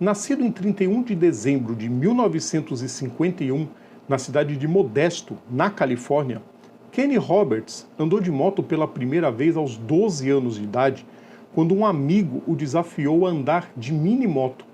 Nascido em 31 de dezembro de 1951, na cidade de Modesto, na Califórnia, Kenny Roberts andou de moto pela primeira vez aos 12 anos de idade, quando um amigo o desafiou a andar de mini-moto.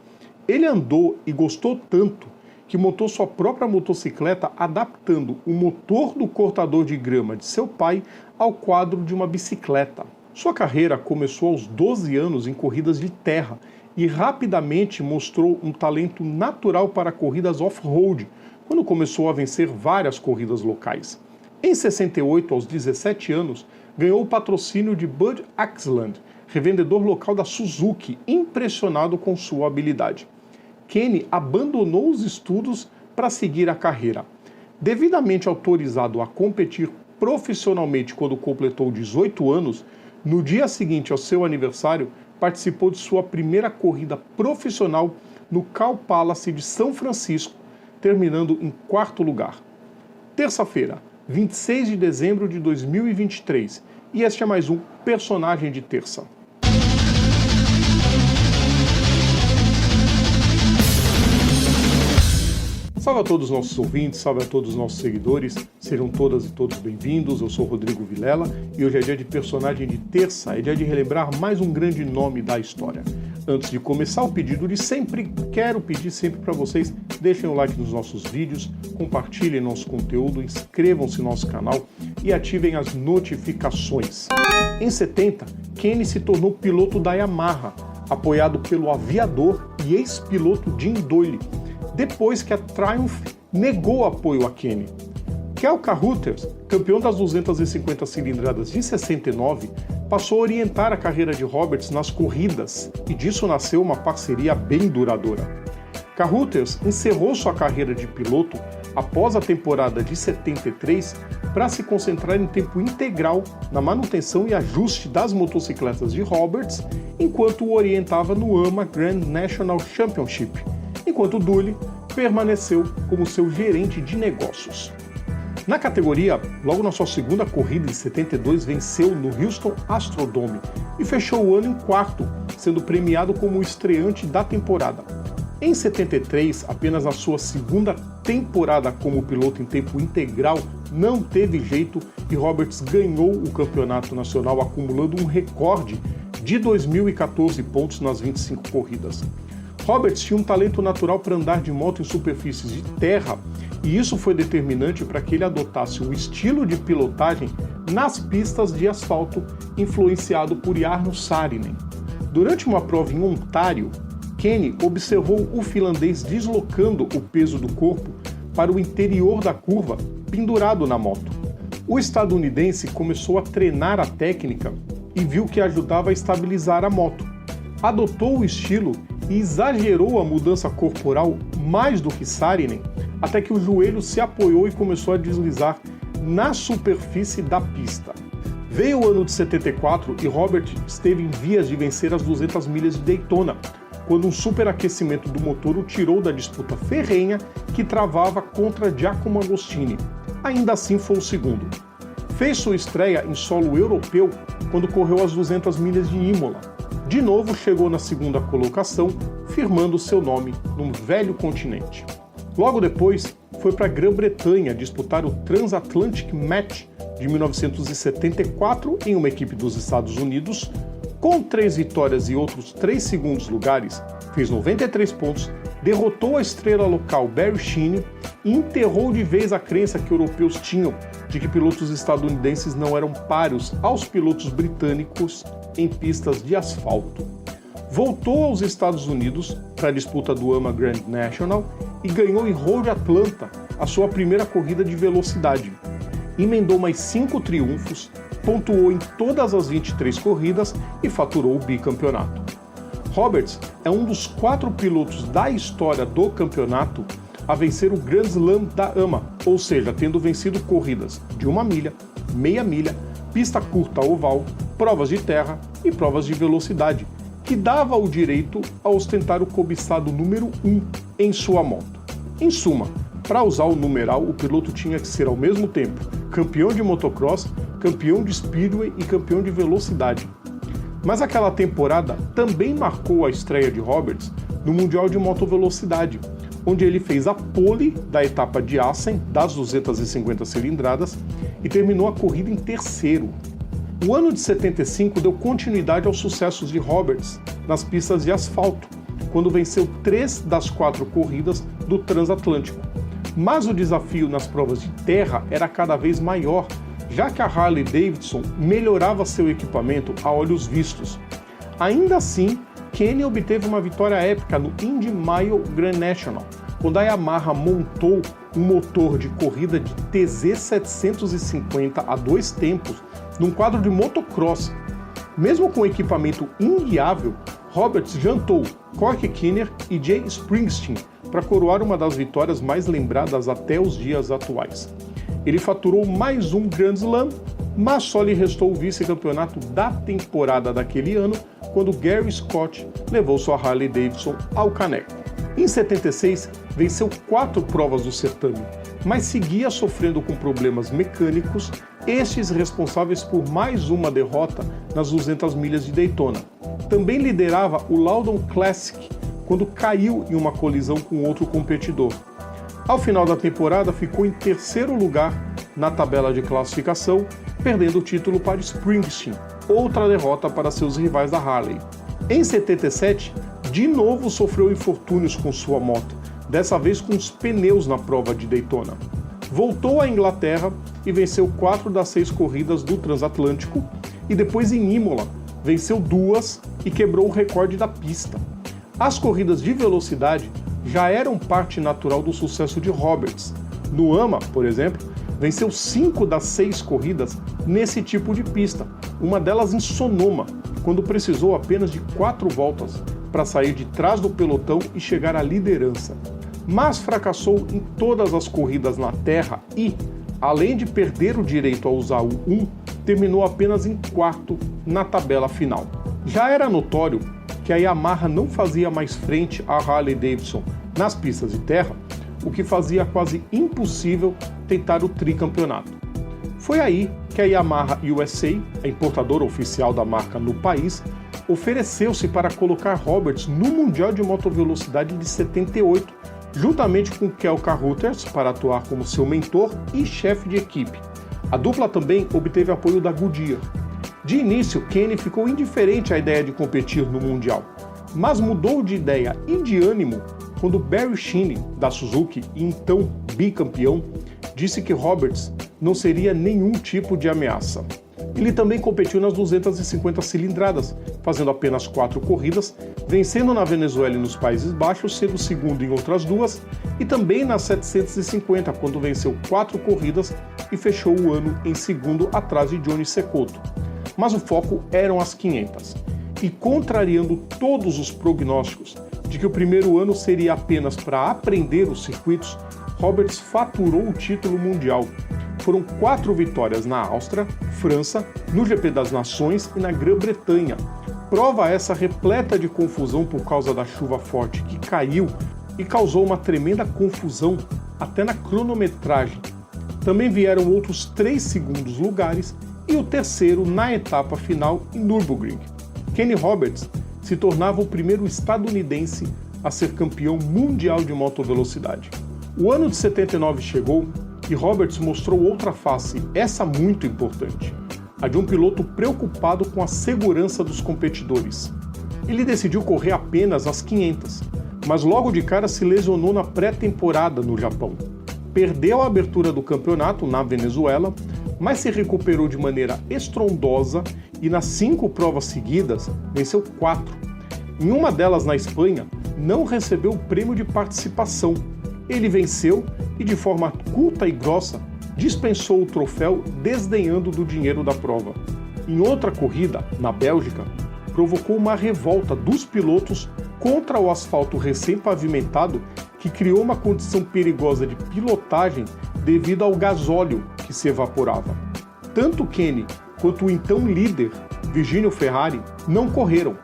Ele andou e gostou tanto que montou sua própria motocicleta adaptando o motor do cortador de grama de seu pai ao quadro de uma bicicleta. Sua carreira começou aos 12 anos em corridas de terra e rapidamente mostrou um talento natural para corridas off-road, quando começou a vencer várias corridas locais. Em 68, aos 17 anos, ganhou o patrocínio de Bud Axeland, revendedor local da Suzuki, impressionado com sua habilidade. Kenny abandonou os estudos para seguir a carreira. Devidamente autorizado a competir profissionalmente quando completou 18 anos, no dia seguinte ao seu aniversário, participou de sua primeira corrida profissional no Cow Palace de São Francisco, terminando em 4º lugar. Terça-feira, 26 de dezembro de 2023, e este é mais um Personagem de Terça. Salve a todos os nossos ouvintes, salve a todos os nossos seguidores, sejam todas e todos bem-vindos. Eu sou Rodrigo Vilela e hoje é dia de Personagem de Terça, é dia de relembrar mais um grande nome da história. Antes de começar o pedido de sempre, quero pedir sempre para vocês, deixem o like nos nossos vídeos, compartilhem nosso conteúdo, inscrevam-se no nosso canal e ativem as notificações. Em 70, Kenny se tornou piloto da Yamaha, apoiado pelo aviador e ex-piloto Jim Doyle, depois que a Triumph negou apoio a Kenny. Kel Carruthers, campeão das 250 cilindradas de 69, passou a orientar a carreira de Roberts nas corridas, e disso nasceu uma parceria bem duradoura. Carruthers encerrou sua carreira de piloto após a temporada de 73 para se concentrar em tempo integral na manutenção e ajuste das motocicletas de Roberts, enquanto o orientava no AMA Grand National Championship, enquanto Doyle permaneceu como seu gerente de negócios. Na categoria, logo na sua segunda corrida em 72, venceu no Houston Astrodome e fechou o ano em 4º, sendo premiado como o estreante da temporada. Em 73, apenas na sua segunda temporada como piloto em tempo integral, não teve jeito e Roberts ganhou o campeonato nacional, acumulando um recorde de 2.014 pontos nas 25 corridas. Roberts tinha um talento natural para andar de moto em superfícies de terra, e isso foi determinante para que ele adotasse um estilo de pilotagem nas pistas de asfalto, influenciado por Jarno Saarinen. Durante uma prova em Ontário, Kenny observou o finlandês deslocando o peso do corpo para o interior da curva, pendurado na moto. O estadunidense começou a treinar a técnica e viu que ajudava a estabilizar a moto. Adotou o estilo e exagerou a mudança corporal mais do que Saarinen, até que o joelho se apoiou e começou a deslizar na superfície da pista. Veio o ano de 74 e Robert esteve em vias de vencer as 200 milhas de Daytona, quando um superaquecimento do motor o tirou da disputa ferrenha que travava contra Giacomo Agostini. Ainda assim foi o segundo. Fez sua estreia em solo europeu quando correu as 200 milhas de Imola. De novo chegou na segunda colocação, firmando seu nome num velho continente. Logo depois, foi para a Grã-Bretanha disputar o Transatlantic Match de 1974 em uma equipe dos Estados Unidos. Com 3 vitórias e outros 3 segundos lugares, fez 93 pontos, derrotou a estrela local Barry Sheene e enterrou de vez a crença que europeus tinham de que pilotos estadunidenses não eram páreos aos pilotos britânicos em pistas de asfalto. Voltou aos Estados Unidos para a disputa do AMA Grand National e ganhou em Road Atlanta a sua primeira corrida de velocidade. Emendou mais 5 triunfos, pontuou em todas as 23 corridas e faturou o bicampeonato. Roberts é um dos 4 pilotos da história do campeonato a vencer o Grand Slam da AMA, ou seja, tendo vencido corridas de 1 milha, meia milha, pista curta oval, provas de terra e provas de velocidade, que dava o direito a ostentar o cobiçado número 1 em sua moto. Em suma, para usar o numeral, o piloto tinha que ser ao mesmo tempo campeão de motocross, campeão de speedway e campeão de velocidade. Mas aquela temporada também marcou a estreia de Roberts no Mundial de Motovelocidade, onde ele fez a pole da etapa de Assen, das 250 cilindradas, e terminou a corrida em terceiro. O ano de 75 deu continuidade aos sucessos de Roberts nas pistas de asfalto, quando venceu 3 das 4 corridas do Transatlântico. Mas o desafio nas provas de terra era cada vez maior, já que a Harley-Davidson melhorava seu equipamento a olhos vistos. Ainda assim, Kenny obteve uma vitória épica no Indy Mile Grand National, quando a Yamaha montou um motor de corrida de TZ750 a 2 tempos num quadro de motocross. Mesmo com equipamento inguiável, Roberts jantou Corky Kinner e Jay Springsteen para coroar uma das vitórias mais lembradas até os dias atuais. Ele faturou mais um Grand Slam, mas só lhe restou o vice-campeonato da temporada daquele ano, quando Gary Scott levou sua Harley-Davidson ao caneco. Em 76, venceu 4 provas do certame, mas seguia sofrendo com problemas mecânicos, estes responsáveis por mais uma derrota nas 200 milhas de Daytona. Também liderava o Loudon Classic, quando caiu em uma colisão com outro competidor. Ao final da temporada, ficou em terceiro lugar na tabela de classificação, perdendo o título para Springsteen, outra derrota para seus rivais da Harley. Em 77, de novo sofreu infortúnios com sua moto, dessa vez com os pneus na prova de Daytona. Voltou à Inglaterra e venceu 4 das 6 corridas do Transatlântico, e depois em Imola, venceu 2 e quebrou o recorde da pista. As corridas de velocidade já eram parte natural do sucesso de Roberts. No AMA, por exemplo, venceu 5 das 6 corridas nesse tipo de pista, uma delas em Sonoma, quando precisou apenas de 4 voltas para sair de trás do pelotão e chegar à liderança. Mas fracassou em todas as corridas na terra e, além de perder o direito a usar o 1, terminou apenas em 4º na tabela final. Já era notório que a Yamaha não fazia mais frente à Harley-Davidson nas pistas de terra, o que fazia quase impossível tentar o tricampeonato. Foi aí que a Yamaha USA, a importadora oficial da marca no país, ofereceu-se para colocar Roberts no Mundial de Motovelocidade de 78, juntamente com Kel Carruthers para atuar como seu mentor e chefe de equipe. A dupla também obteve apoio da Goodyear. De início, Kenny ficou indiferente à ideia de competir no Mundial, mas mudou de ideia e de ânimo quando Barry Sheene, da Suzuki, e então bicampeão, disse que Roberts não seria nenhum tipo de ameaça. Ele também competiu nas 250 cilindradas, fazendo apenas 4 corridas, vencendo na Venezuela e nos Países Baixos, sendo segundo em outras 2, e também nas 750, quando venceu 4 corridas e fechou o ano em segundo atrás de Johnny Cecotto. Mas o foco eram as 500. E contrariando todos os prognósticos de que o primeiro ano seria apenas para aprender os circuitos, Roberts faturou o título mundial. Foram 4 vitórias na Áustria, França, no GP das Nações e na Grã-Bretanha. Prova essa repleta de confusão por causa da chuva forte que caiu e causou uma tremenda confusão até na cronometragem. Também vieram outros 3 segundos lugares e o terceiro na etapa final em Nürburgring. Kenny Roberts se tornava o primeiro estadunidense a ser campeão mundial de motovelocidade. O ano de 79 chegou e Roberts mostrou outra face, essa muito importante, a de um piloto preocupado com a segurança dos competidores. Ele decidiu correr apenas as 500, mas logo de cara se lesionou na pré-temporada no Japão. Perdeu a abertura do campeonato na Venezuela, mas se recuperou de maneira estrondosa e nas 5 provas seguidas venceu 4. Em uma delas na Espanha, não recebeu o prêmio de participação. Ele venceu e, de forma curta e grossa, dispensou o troféu desdenhando do dinheiro da prova. Em outra corrida, na Bélgica, provocou uma revolta dos pilotos contra o asfalto recém-pavimentado que criou uma condição perigosa de pilotagem devido ao gasóleo que se evaporava. Tanto Kenny quanto o então líder, Virginio Ferrari, não correram.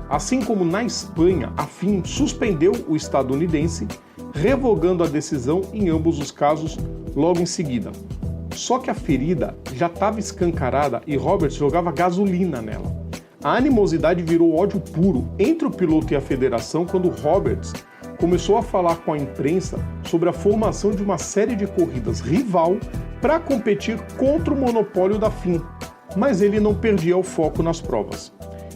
Assim como na Espanha, a FIM suspendeu o estadunidense, revogando a decisão em ambos os casos logo em seguida. Só que a ferida já estava escancarada e Roberts jogava gasolina nela. A animosidade virou ódio puro entre o piloto e a federação quando Roberts começou a falar com a imprensa sobre a formação de uma série de corridas rival para competir contra o monopólio da FIM, mas ele não perdia o foco nas provas.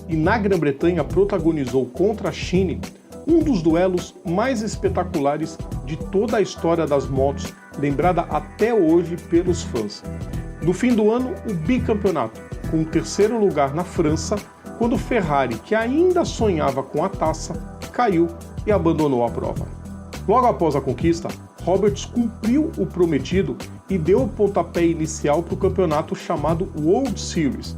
E na Grã-Bretanha protagonizou contra a Chine um dos duelos mais espetaculares de toda a história das motos, lembrada até hoje pelos fãs. No fim do ano, o bicampeonato, com o terceiro lugar na França, quando Ferrari, que ainda sonhava com a taça, caiu e abandonou a prova. Logo após a conquista, Roberts cumpriu o prometido e deu o pontapé inicial para o campeonato chamado World Series.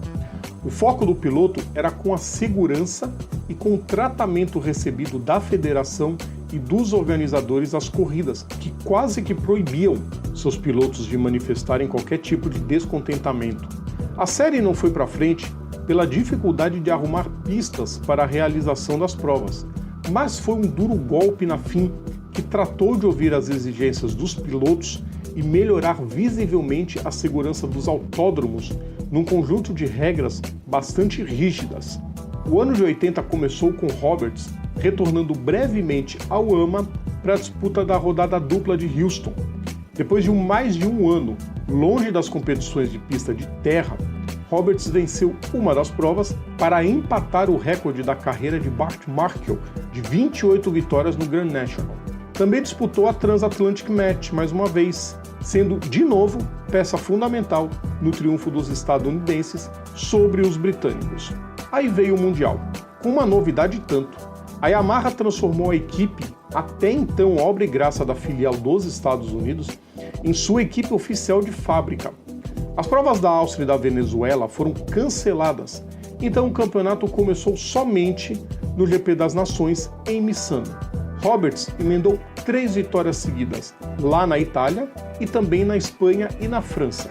O foco do piloto era com a segurança e com o tratamento recebido da federação e dos organizadores das corridas, que quase que proibiam seus pilotos de manifestarem qualquer tipo de descontentamento. A série não foi para frente pela dificuldade de arrumar pistas para a realização das provas, mas foi um duro golpe na FIM, que tratou de ouvir as exigências dos pilotos e melhorar visivelmente a segurança dos autódromos num conjunto de regras bastante rígidas. O ano de 80 começou com Roberts retornando brevemente ao AMA para a disputa da rodada dupla de Houston. Depois de mais de um ano longe das competições de pista de terra, Roberts venceu uma das provas para empatar o recorde da carreira de Bart Markel, de 28 vitórias no Grand National. Também disputou a Transatlantic Match mais uma vez, sendo de novo peça fundamental no triunfo dos estadunidenses sobre os britânicos. Aí veio o Mundial, com uma novidade tanto. A Yamaha transformou a equipe, até então obra e graça da filial dos Estados Unidos, em sua equipe oficial de fábrica. As provas da Áustria e da Venezuela foram canceladas, então o campeonato começou somente no GP das Nações em Misano. Roberts emendou 3 vitórias seguidas, lá na Itália e também na Espanha e na França.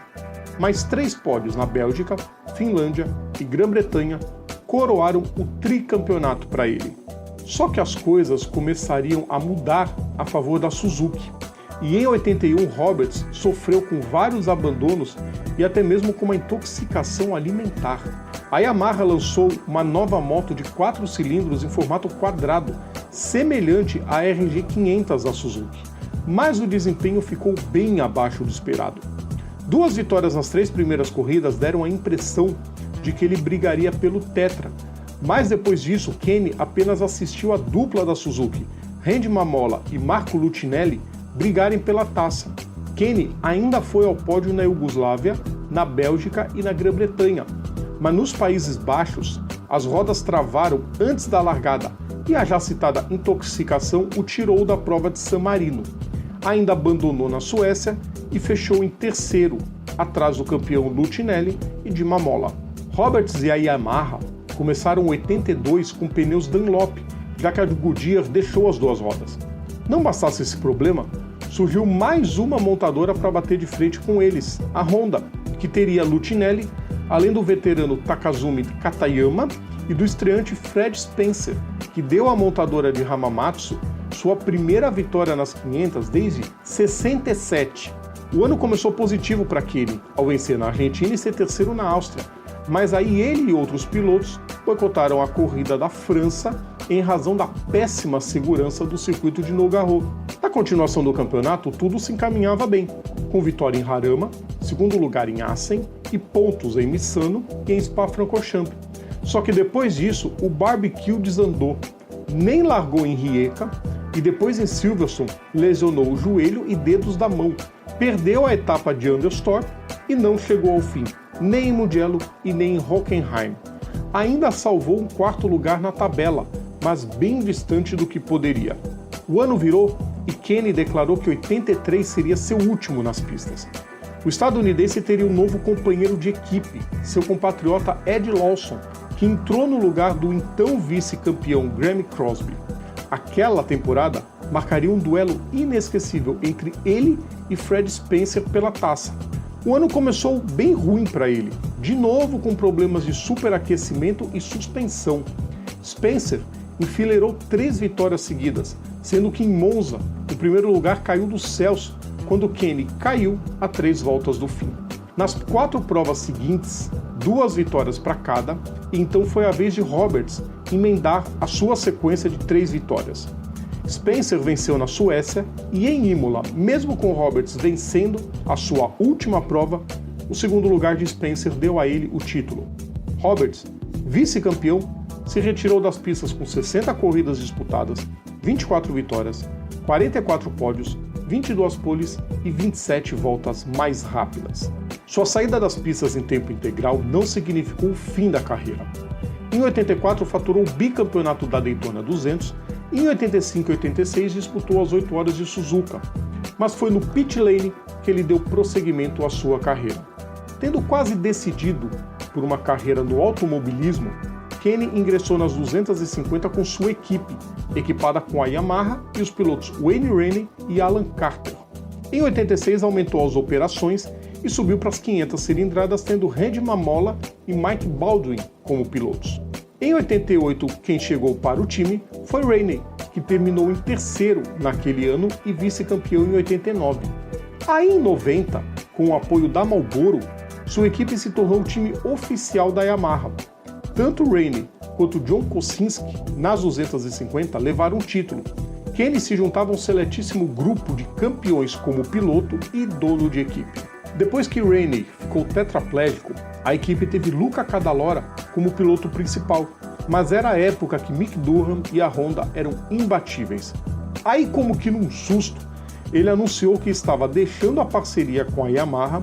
Mais 3 pódios na Bélgica, Finlândia e Grã-Bretanha coroaram o tricampeonato para ele. Só que as coisas começariam a mudar a favor da Suzuki. E em 81, Roberts sofreu com vários abandonos e até mesmo com uma intoxicação alimentar. A Yamaha lançou uma nova moto de 4 cilindros em formato quadrado, semelhante à RG 500 da Suzuki, mas o desempenho ficou bem abaixo do esperado. 2 vitórias nas 3 primeiras corridas deram a impressão de que ele brigaria pelo Tetra, mas depois disso, Kenny apenas assistiu a dupla da Suzuki, Randy Mamola e Marco Lutinelli, brigarem pela taça. Kenny ainda foi ao pódio na Iugoslávia, na Bélgica e na Grã-Bretanha, mas nos Países Baixos as rodas travaram antes da largada e a já citada intoxicação o tirou da prova de San Marino. Ainda abandonou na Suécia e fechou em terceiro, atrás do campeão Lutinelli e de Mamola. Roberts e a Yamaha começaram 82 com pneus Dunlop, já que a Goodyear deixou as 2 rodas. Não bastasse esse problema, surgiu mais uma montadora para bater de frente com eles, a Honda, que teria Lutinelli, além do veterano Takazumi Katayama e do estreante Fred Spencer, que deu à montadora de Hamamatsu sua primeira vitória nas 500 desde 67. O ano começou positivo para Kenny, ao vencer na Argentina e ser terceiro na Áustria, mas aí ele e outros pilotos boicotaram a corrida da França em razão da péssima segurança do circuito de Nogaro. Na continuação do campeonato, tudo se encaminhava bem, com vitória em Jarama, segundo lugar em Assen e pontos em Misano e em Spa-Francorchamps. Só que depois disso, o barbecue desandou, nem largou em Rijeka e depois em Silverstone lesionou o joelho e dedos da mão, perdeu a etapa de Anderstorp e não chegou ao fim, nem em Mugello e nem em Hockenheim. Ainda salvou um 4º lugar na tabela, mas bem distante do que poderia. O ano virou e Kenny declarou que 83 seria seu último nas pistas. O estadunidense teria um novo companheiro de equipe, seu compatriota Ed Lawson, que entrou no lugar do então vice-campeão Graeme Crosby. Aquela temporada marcaria um duelo inesquecível entre ele e Fred Spencer pela taça. O ano começou bem ruim para ele, de novo com problemas de superaquecimento e suspensão. Spencer enfileirou 3 vitórias seguidas, sendo que em Monza o primeiro lugar caiu dos céus quando Kenny caiu a 3 voltas do fim. Nas 4 provas seguintes, 2 vitórias para cada, e então foi a vez de Roberts emendar a sua sequência de 3 vitórias. Spencer venceu na Suécia e em Imola, mesmo com Roberts vencendo a sua última prova, o segundo lugar de Spencer deu a ele o título. Roberts, vice-campeão, se retirou das pistas com 60 corridas disputadas, 24 vitórias, 44 pódios, 22 poles e 27 voltas mais rápidas. Sua saída das pistas em tempo integral não significou o fim da carreira. Em 84 faturou o bicampeonato da Daytona 200 e em 85 e 86 disputou as 8 horas de Suzuka, mas foi no pit lane que ele deu prosseguimento à sua carreira. Tendo quase decidido por uma carreira no automobilismo, Kenny ingressou nas 250 com sua equipe, equipada com a Yamaha e os pilotos Wayne Rainey e Alan Carter. Em 86 aumentou as operações e subiu para as 500 cilindradas, tendo Randy Mamola e Mike Baldwin como pilotos. Em 88, quem chegou para o time foi Rainey, que terminou em terceiro naquele ano e vice-campeão em 89. Aí em 90, com o apoio da Marlboro, sua equipe se tornou o time oficial da Yamaha. Tanto Rainey quanto John Kosinski, nas 250, levaram o título. Kenny se juntava a um seletíssimo grupo de campeões como piloto e dono de equipe. Depois que Rainey ficou tetraplégico, a equipe teve Luca Cadalora como piloto principal, mas era a época que Mick Durham e a Honda eram imbatíveis. Aí, como que num susto, ele anunciou que estava deixando a parceria com a Yamaha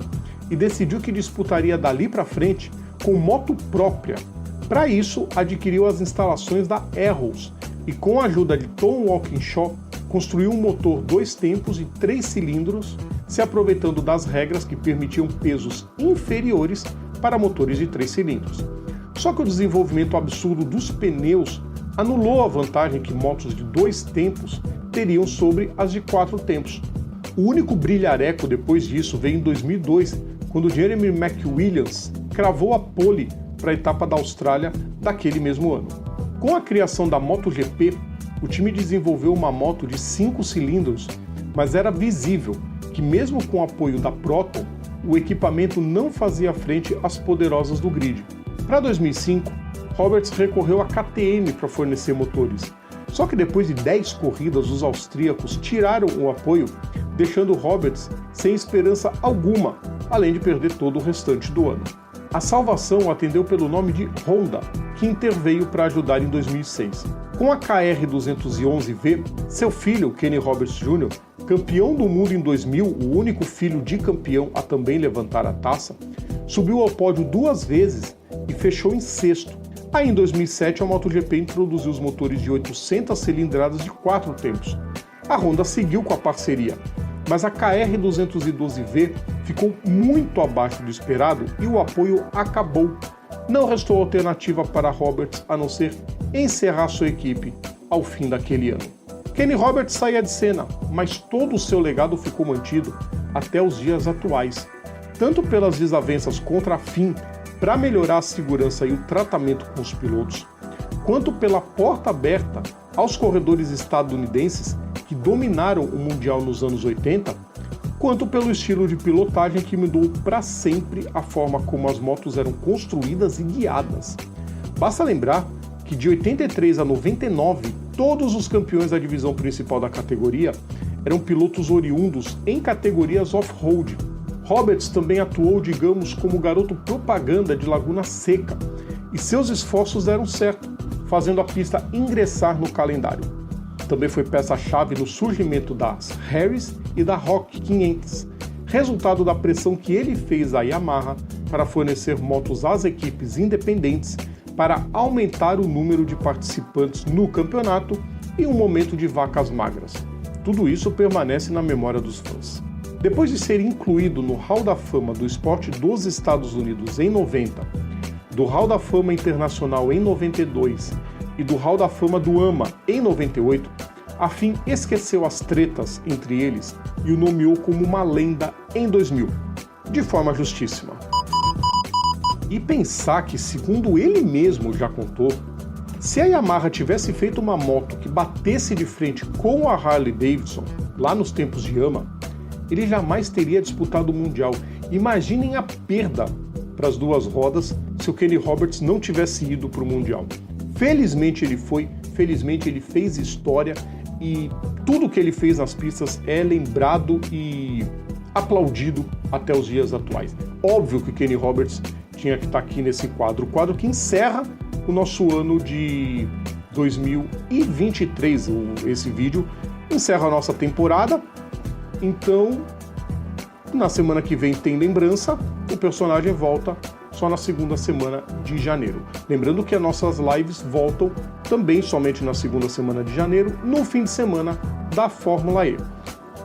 e decidiu que disputaria dali para frente com moto própria. Para isso, adquiriu as instalações da Arrows e, com a ajuda de Tom Walkinshaw, construiu um motor 2 tempos e 3 cilindros, se aproveitando das regras que permitiam pesos inferiores para motores de 3 cilindros. Só que o desenvolvimento absurdo dos pneus anulou a vantagem que motos de 2 tempos teriam sobre as de 4 tempos. O único brilhareco depois disso veio em 2002, quando Jeremy McWilliams cravou a pole para a etapa da Austrália daquele mesmo ano. Com a criação da MotoGP, o time desenvolveu uma moto de 5 cilindros, mas era visível que mesmo com o apoio da Proton, o equipamento não fazia frente às poderosas do grid. Para 2005, Roberts recorreu à KTM para fornecer motores. Só que depois de 10 corridas, os austríacos tiraram o apoio, deixando Roberts sem esperança alguma, além de perder todo o restante do ano. A salvação atendeu pelo nome de Honda, que interveio para ajudar em 2006. Com a KR211V, seu filho, Kenny Roberts Jr., campeão do mundo em 2000, o único filho de campeão a também levantar a taça, subiu ao pódio 2 vezes e fechou em 6º. Aí em 2007, a MotoGP introduziu os motores de 800 cilindradas de 4 tempos. A Honda seguiu com a parceria, mas a KR212V ficou muito abaixo do esperado e o apoio acabou. Não restou alternativa para Roberts a não ser encerrar sua equipe ao fim daquele ano. Kenny Roberts saía de cena, mas todo o seu legado ficou mantido até os dias atuais, tanto pelas desavenças contra a FIM para melhorar a segurança e o tratamento com os pilotos, quanto pela porta aberta aos corredores estadunidenses que dominaram o Mundial nos anos 80, quanto pelo estilo de pilotagem que mudou para sempre a forma como as motos eram construídas e guiadas. Basta lembrar que de 83 a 99, todos os campeões da divisão principal da categoria eram pilotos oriundos em categorias off-road. Roberts também atuou, digamos, como garoto propaganda de Laguna Seca, e seus esforços deram certo, fazendo a pista ingressar no calendário. Também foi peça-chave no surgimento das Harris e da Rock 500, resultado da pressão que ele fez à Yamaha para fornecer motos às equipes independentes para aumentar o número de participantes no campeonato em um momento de vacas magras. Tudo isso permanece na memória dos fãs. Depois de ser incluído no Hall da Fama do Esporte dos Estados Unidos em 90, do Hall da Fama Internacional em 92 e do Hall da Fama do AMA em 98, a FIM esqueceu as tretas entre eles e o nomeou como uma lenda em 2000, de forma justíssima. E pensar que, segundo ele mesmo já contou, se a Yamaha tivesse feito uma moto que batesse de frente com a Harley Davidson, lá nos tempos de AMA, ele jamais teria disputado o Mundial. Imaginem a perda para as duas rodas se o Kenny Roberts não tivesse ido para o Mundial. Felizmente ele foi, felizmente ele fez história e tudo que ele fez nas pistas é lembrado e aplaudido até os dias atuais. Óbvio que o Kenny Roberts tinha que estar aqui nesse quadro, o quadro que encerra o nosso ano de 2023. Esse vídeo encerra a nossa temporada, então na semana que vem tem lembrança, o personagem volta só na segunda semana de janeiro. Lembrando que as nossas lives voltam também somente na segunda semana de janeiro, no fim de semana da Fórmula E.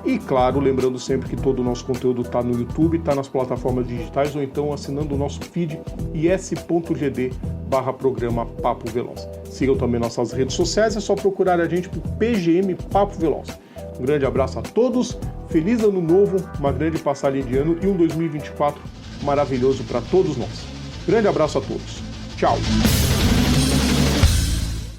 E claro, lembrando sempre que todo o nosso conteúdo está no YouTube, está nas plataformas digitais ou então assinando o nosso feed is.gd/programa Papo Veloz. Sigam também nossas redes sociais, é só procurar a gente por PGM Papo Veloz. Um grande abraço a todos, feliz ano novo, uma grande passagem de ano e um 2024 maravilhoso para todos nós. Grande abraço a todos. Tchau!